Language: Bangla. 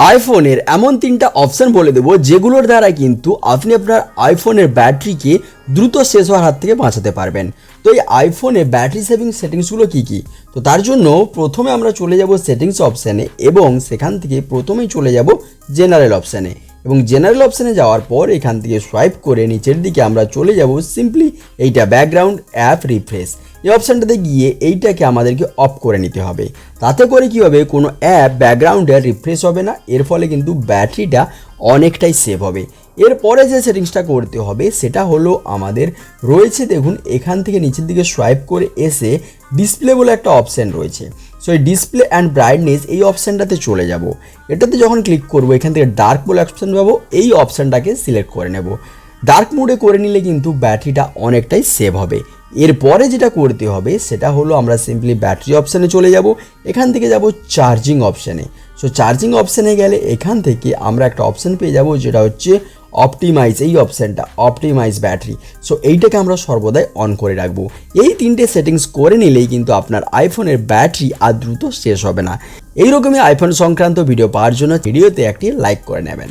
আইফোনের এমন তিনটা অপশান বলে দেবো যেগুলোর দ্বারা কিন্তু আপনি আপনার আইফোনের ব্যাটারিকে দ্রুত শেষ হওয়ার হাত থেকে বাঁচাতে পারবেন। তো এই আইফোনে ব্যাটারি সেভিং সেটিংসগুলো কী কী, তো তার জন্য প্রথমে আমরা চলে যাব সেটিংস অপশানে এবং সেখান থেকে প্রথমেই চলে যাব জেনারেল অপশানে এবং জেনারেল অপশানে যাওয়ার পর এখান থেকে সোয়াইপ করে নিচের দিকে আমরা চলে যাব সিম্পলি এইটা ব্যাকগ্রাউন্ড অ্যাপ রিফ্রেশ। এই অপশানটাতে গিয়ে এইটাকে আমাদেরকে অফ করে নিতে হবে। তাতে করে কী হবে, কোনো অ্যাপ ব্যাকগ্রাউন্ডে রিফ্রেশ হবে না, এর ফলে কিন্তু ব্যাটারিটা অনেকটাই সেভ হবে। এরপরে যে সেটিংসটা করতে হবে সেটা হলো আমাদের রয়েছে, দেখুন এখান থেকে নিচের দিকে সোয়াইপ করে এসে ডিসপ্লে বলে একটা অপশান রয়েছে। সো এই ডিসপ্লে অ্যান্ড ব্রাইটনেস এই অপশানটাতে চলে যাব। এটাতে যখন ক্লিক করব এখান থেকে ডার্ক বলে অপশান পাবো, এই অপশানটাকে সিলেক্ট করে নেব। ডার্ক মোডে করে নিলে কিন্তু ব্যাটারিটা অনেকটাই সেভ হবে। এরপরে যেটা করতে হবে সেটা হলো আমরা সিম্পলি ব্যাটারি অপশানে চলে যাব, এখান থেকে যাব চার্জিং অপশানে। সো চার্জিং অপশানে গেলে এখান থেকে আমরা একটা অপশান পেয়ে যাব যেটা হচ্ছে অপটিমাইজ, এই অপশানটা অপটিমাইজ ব্যাটারি। সো এইটাকে আমরা সর্বদাই অন করে রাখবো। এই তিনটে সেটিংস করে নিলেই কিন্তু আপনার আইফোনের ব্যাটারি আর দ্রুত শেষ হবে না। এইরকমই আইফোন সংক্রান্ত ভিডিও পাওয়ার জন্য ভিডিওতে একটি লাইক করে নেবেন।